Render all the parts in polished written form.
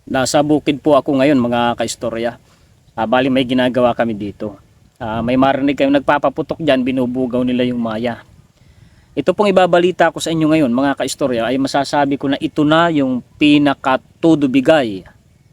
Nasa bukid po ako ngayon mga kaistorya. Bali may ginagawa kami dito. May marinig kayong nagpapaputok dyan, binubugaw nila yung maya. Ito pong ibabalita ko sa inyo ngayon mga kaistorya ay masasabi ko na ito na yung pinaka-todo bigay,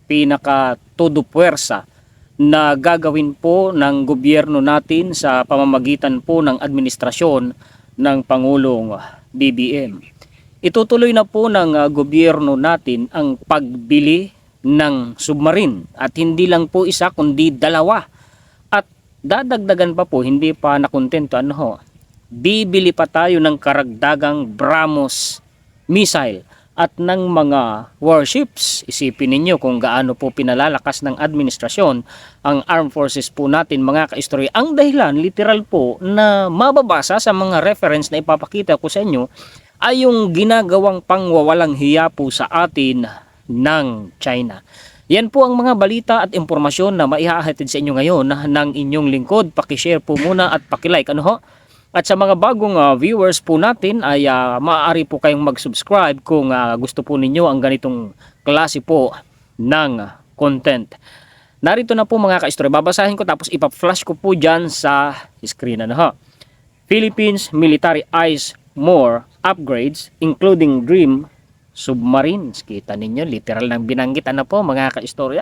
pinaka-todo puwersa na gagawin po ng gobyerno natin sa pamamagitan po ng administrasyon ng Pangulong BBM. Itutuloy na po ng gobyerno natin ang pagbili ng submarine at hindi lang po isa kundi dalawa. At dadagdagan pa po, hindi pa nakontento, bibili pa tayo ng karagdagang BrahMos missile at ng mga warships. Isipin ninyo kung gaano po pinalalakas ng administrasyon ang armed forces po natin mga kaistorya. Ang dahilan literal po na mababasa sa mga reference na ipapakita ko sa inyo ay yung ginagawang pangwawalang hiya po sa atin ng China. Yan po ang mga balita at impormasyon na maihahatid sa inyo ngayon ng inyong lingkod. Pakishare po muna at pakilike. At sa mga bagong viewers po natin ay maaari po kayong mag-subscribe kung gusto po ninyo ang ganitong klase po ng content. Narito na po mga ka-istorya. Babasahin ko tapos ipa-flash ko po dyan sa screen. Philippines military eyes more upgrades including Dream submarines. Kita ninyo, literal nang binanggit po mga ka-istorya.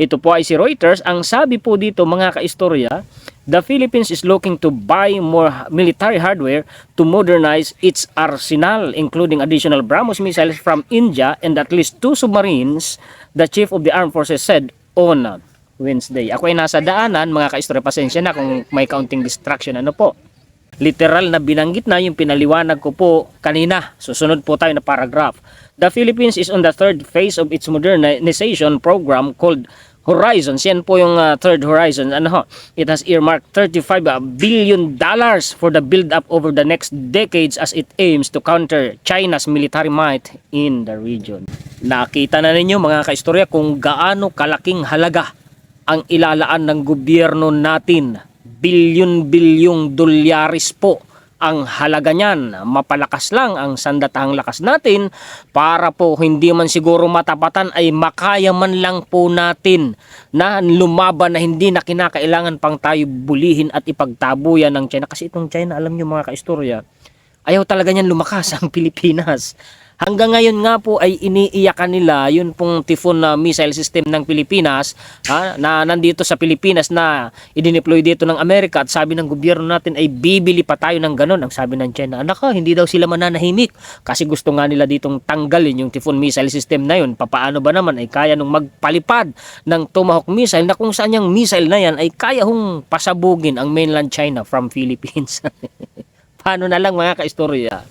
Ito po ay si Reuters. Ang sabi po dito mga ka-istorya, the Philippines is looking to buy more military hardware to modernize its arsenal, including additional BrahMos missiles from India and at least 2 submarines, the Chief of the Armed Forces said on Wednesday. Ako ay nasa daanan mga ka-istorya, pasensya na kung may kaunting distraction po. Literal na binanggit na yung pinaliwanag ko po kanina. Susunod po tayo na paragraph. The Philippines is on the third phase of its modernization program called Horizons. Yan po yung third horizon. It has earmarked $35 billion for the build-up over the next decades as it aims to counter China's military might in the region. Nakita na ninyo mga kaistorya kung gaano kalaking halaga ang ilalaan ng gobyerno natin. Bilyon-bilyong dolyaris po ang halaga niyan. Mapalakas lang ang sandatahang lakas natin para po hindi man siguro matapatan ay makaya man lang po natin na lumaban na hindi na kinakailangan pang tayo bulihin at ipagtabuyan ng China. Kasi itong China, alam niyo mga kaistorya, ayaw talaga niyan lumakas ang Pilipinas. Hanggang ngayon nga po ay iniiyakan nila yun pong Typhoon na missile system ng Pilipinas na nandito sa Pilipinas na idineploy dito ng Amerika at sabi ng gobyerno natin ay bibili pa tayo ng ganun. Ang sabi ng China, hindi daw sila mananahimik kasi gusto nga nila ditong tanggalin yung Typhoon missile system na yun. Papaano ba naman ay kaya nung magpalipad ng Tomahawk missile na kung saan yung missile na yan ay kaya hong pasabugin ang mainland China from Philippines. Paano na lang mga kaistorya?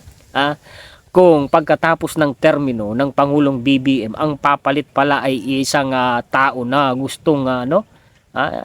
Kung pagkatapos ng termino ng Pangulong BBM, ang papalit pala ay isang tao na gustong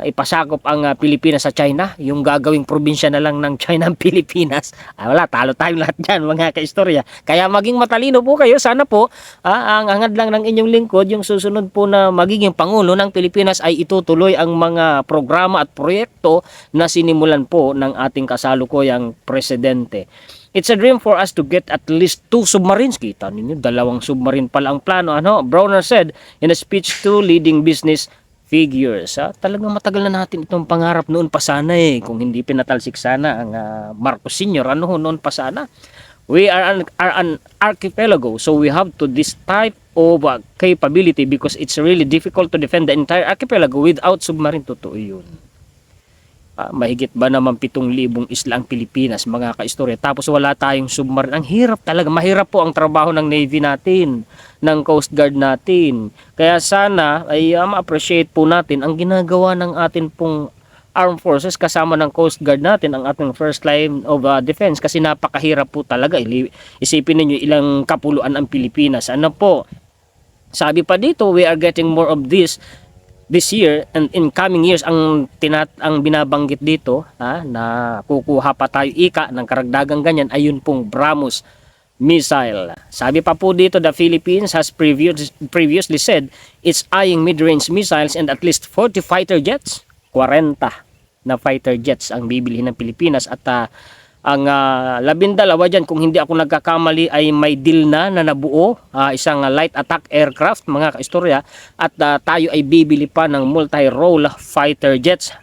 ipasakop ang Pilipinas sa China, yung gagawing probinsya na lang ng China ang Pilipinas. Wala, talo tayong lahat dyan mga kaistorya. Kaya maging matalino po kayo, sana po ang hangad lang ng inyong lingkod, yung susunod po na magiging Pangulo ng Pilipinas ay itutuloy ang mga programa at proyekto na sinimulan po ng ating kasalukuyang presidente. It's a dream for us to get at least 2 submarines. Kita ninyo, 2 submarine pala ang plano. Browner said in a speech to leading business figures. Talagang matagal na natin itong pangarap noon pa sana kung hindi pinatalsik sana ang Marcos Sr. Noon pa sana. We are an archipelago, so we have to this type of capability because it's really difficult to defend the entire archipelago without submarine. Totoo yun. Mahigit ba naman 7,000 isla ang Pilipinas mga kaistorya, tapos wala tayong submarine. Ang hirap talaga, mahirap po ang trabaho ng Navy natin, ng Coast Guard natin. Kaya sana ay ma-appreciate po natin ang ginagawa ng atin pong Armed Forces kasama ng Coast Guard natin, ang ating first line of defense, kasi napakahirap po talaga. Isipin niyo ilang kapuluan ang Pilipinas. Sabi pa dito, we are getting more of this year and in coming years. Ang binabanggit dito na kukuha pa tayo ng karagdagang ganyan ayun pong BrahMos missile. Sabi pa po dito, the Philippines has previously said it's eyeing mid-range missiles and at least 40 fighter jets. 40 na fighter jets ang bibili ng Pilipinas at Ang 12 dyan, kung hindi ako nagkakamali, ay may deal na nabuo, isang light attack aircraft mga kaistorya, at tayo ay bibili pa ng multi-role fighter jets.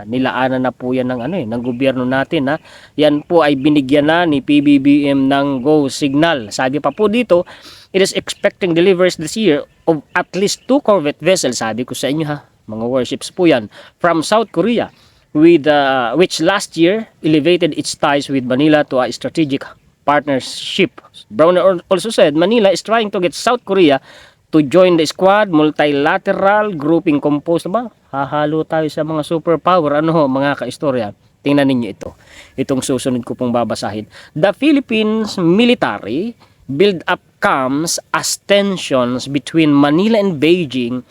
Nilaanan na po yan ng gobyerno natin. Yan po ay binigyan na ni PBBM ng go signal. Sabi pa po dito, it is expecting deliveries this year of at least 2 corvette vessels. Sabi ko sa inyo mga warships po yan from South Korea, with which last year elevated its ties with Manila to a strategic partnership. Browner also said Manila is trying to get South Korea to join the Quad multilateral grouping composed hahalo tayo sa mga superpower. Mga kaistorya, tingnan ninyo itong susunod ko pong babasahin. The Philippines military build up comes as tensions between Manila and Beijing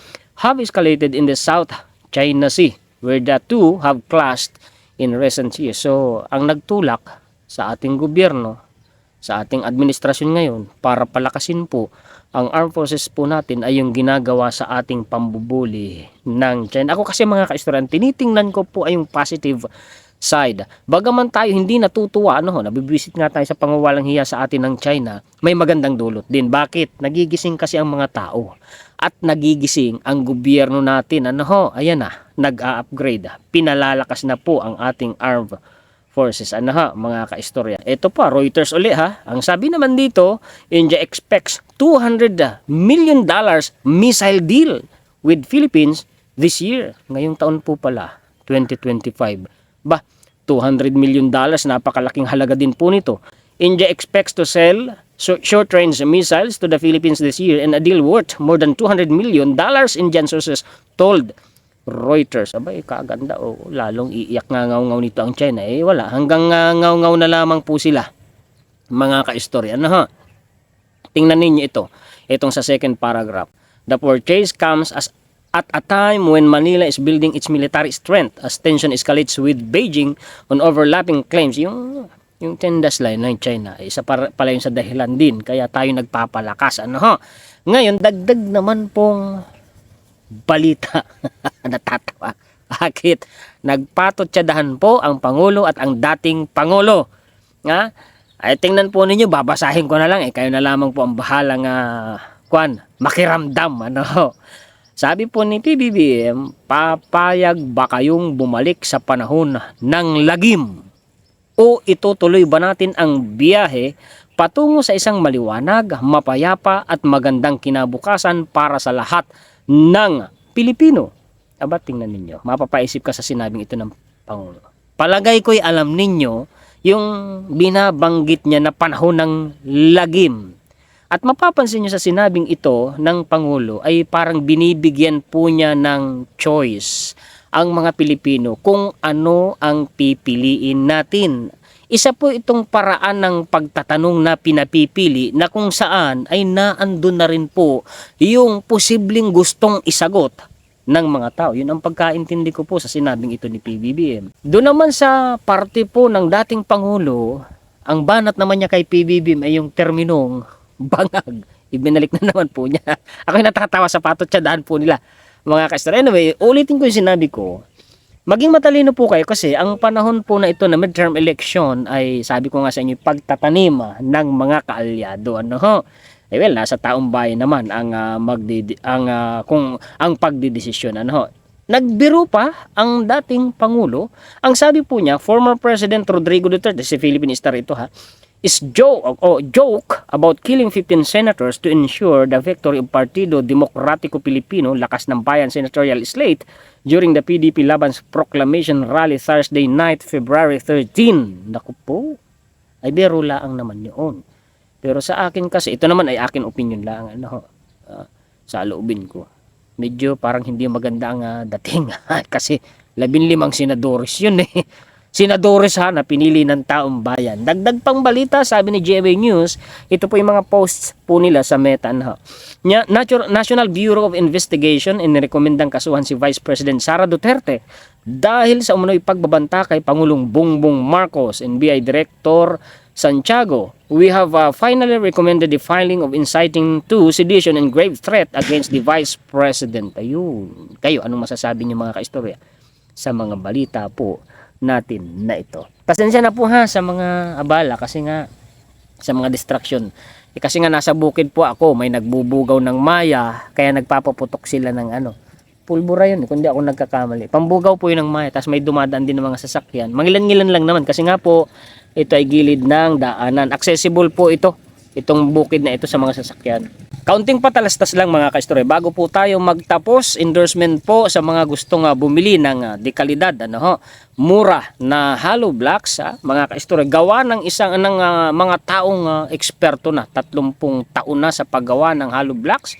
have escalated in the South China Sea, where the two have clashed in recent years. So, ang nagtulak sa ating gobyerno, sa ating administrasyon ngayon, para palakasin po ang armed forces po natin ay yung ginagawa sa ating pambubuli ng China. Ako kasi mga kaistoryan, tinitingnan ko po ay yung positive side. Bagaman tayo hindi natutuwa, nabibisit nga tayo sa pangawalang hiya sa atin ng China, may magandang dulot din. Bakit? Nagigising kasi ang mga tao. At nagigising ang gobyerno natin. Ayan nag-a-upgrade. Pinalalakas na po ang ating armed forces. Mga kaistorya. Ito pa, Reuters uli Ang sabi naman dito, India expects $200 million missile deal with Philippines this year. Ngayong taon po pala, 2025. $200 million, napakalaking halaga din po nito. India expects to sell short-range missiles to the Philippines this year, and a deal worth more than $200 million, Indian sources told Reuters. Kaganda. Lalong iiyak ngaw-ngaw nito ang China. Wala. Hanggang ngaw-ngaw na lamang po sila. Mga kaistorya. Tingnan ninyo ito. Itong sa second paragraph. The purchase comes at a time when Manila is building its military strength as tension escalates with Beijing on overlapping claims. Yung tendas line ng China, isa pala yun sa dahilan din kaya tayo nagpapalakas. Ngayon, dagdag naman pong balita. Natatawa. Bakit? Nagpatotsadahan po ang Pangulo at ang dating Pangulo. Ay tingnan po ninyo, babasahin ko na lang. Kayo na lamang po ang bahalang makiramdam. Sabi po ni PBBM, papayag ba kayong bumalik sa panahon ng lagim? O itutuloy ba natin ang biyahe patungo sa isang maliwanag, mapayapa at magandang kinabukasan para sa lahat ng Pilipino? Tingnan ninyo, mapapaisip ka sa sinabing ito ng Pangulo. Palagay ko'y alam ninyo yung binabanggit niya na panahon ng lagim. At mapapansin nyo sa sinabing ito ng Pangulo ay parang binibigyan po niya ng choice ang mga Pilipino kung ano ang pipiliin natin. Isa po itong paraan ng pagtatanong na pinapipili na kung saan ay naandun na rin po yung posibleng gustong isagot ng mga tao. Yun ang pagkaintindi ko po sa sinabing ito ni PBBM. Doon naman sa parte po ng dating Pangulo, ang banat naman niya kay PBBM ay yung terminong bangag. Ibinalik na naman po niya. Ako'y natatawa sa patotsadahan po nila. Mga kaistorya. Anyway, ulitin ko yung sinabi ko. Maging matalino po kayo kasi ang panahon po na ito na midterm election ay sabi ko nga sa inyo pagtatanim ng mga kaalyado. Nasa taong bayan naman ang ang pagdidesisyon. Nagbiro pa ang dating Pangulo. Ang sabi po niya, former President Rodrigo Duterte, si Philippine Star ito is joke about killing 15 senators to ensure the victory of Partido Demokratiko Pilipino, Lakas ng Bayan senatorial slate during the PDP Laban's proclamation rally Thursday night, February 13. Naku po, ay biro laang naman yun. Pero sa akin kasi, ito naman ay akin opinion lang, sa loobin ko. Medyo parang hindi maganda ang dating kasi 15 senadores yun Senadores na pinili ng taong bayan. Dagdag pang balita, sabi ni GMA News, ito po yung mga posts po nila sa Meta. National Bureau of Investigation inirekomendang kasuhan si Vice President Sara Duterte dahil sa umunoy pagbabanta kay Pangulong Bongbong Marcos. NBI Director Santiago, we have finally recommended the filing of inciting to sedition and grave threat against the Vice President. Ayun. Kayo, anong masasabi niyo mga kaistorya sa mga balita po natin na ito. Pasensya na po ha sa mga abala kasi nga sa mga distraction. Kasi nga nasa bukid po ako, may nagbubugaw ng maya, kaya nagpapaputok sila ng pulbura yun, kundi ako nagkakamali. Pambugaw po yun ng maya, tapos may dumadaan din ng mga sasakyan. Mangilan-ngilan lang naman kasi nga po ito ay gilid ng daanan. Accessible po itong bukid na ito sa mga sasakyan. Kaunting patalastas lang mga kaistorya. Bago po tayo magtapos, endorsement po sa mga gustong bumili ng dekalidad, mura na hollow blocks, mga kaistorya. Gawa ng mga taong eksperto na, 30 taon na sa paggawa ng hollow blocks.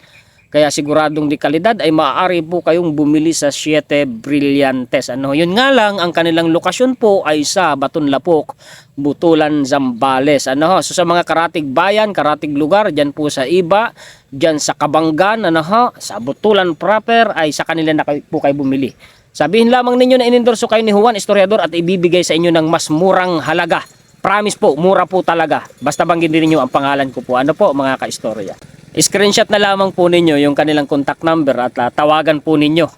Kaya siguradong dekalidad ay maaari po kayong bumili sa Siete Brillantes. Yun nga lang, ang kanilang lokasyon po ay sa Batonlapok, Butulan, Zambales. So sa mga karatig bayan, karatig lugar, dyan po sa Iba, dyan sa Kabanggan, sa Butulan proper, ay sa kanila na po kayo bumili. Sabihin lamang ninyo na inendorso kayo ni Juan Historiador at ibibigay sa inyo ng mas murang halaga. Promise po, mura po talaga. Basta banggitin niyo ang pangalan ko po. Mga kaistorya. Screenshot na lamang po ninyo yung kanilang contact number at tawagan po ninyo.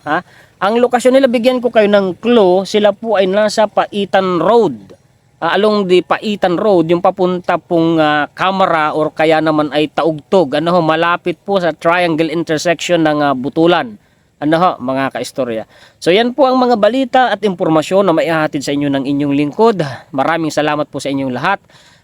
Ang lokasyon nila, bigyan ko kayo ng clue, sila po ay nasa Paitan Road. Along the Paitan Road, yung papunta pong Camara or kaya naman ay Taugtog. Malapit po sa triangle intersection ng Butulan. Mga kaistorya. So yan po ang mga balita at impormasyon na maihahatid sa inyo ng inyong lingkod. Maraming salamat po sa inyong lahat.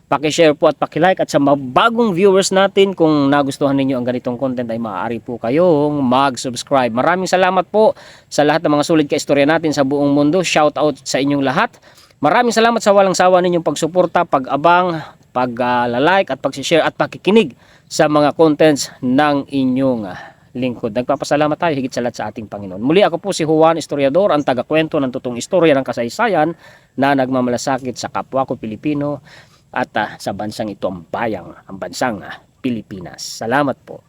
Paki-share po at paki-like, at sa mga bagong viewers natin, kung nagustuhan ninyo ang ganitong content ay maaari po kayong mag-subscribe. Maraming salamat po sa lahat ng mga sulit kaistorya natin sa buong mundo. Shout out sa inyong lahat. Maraming salamat sa walang sawa ninyong pagsuporta, pag-abang, pag-like at pag-share at pakikinig sa mga contents ng inyong lingkod. Nagpapasalamat tayo higit sa lahat sa ating Panginoon. Muli, ako po si Juan Historiador, ang taga-kwento ng totoong istorya ng kasaysayan na nagmamalasakit sa kapwa ko Pilipino at sa bansang ito, ang bansang Pilipinas. Salamat po.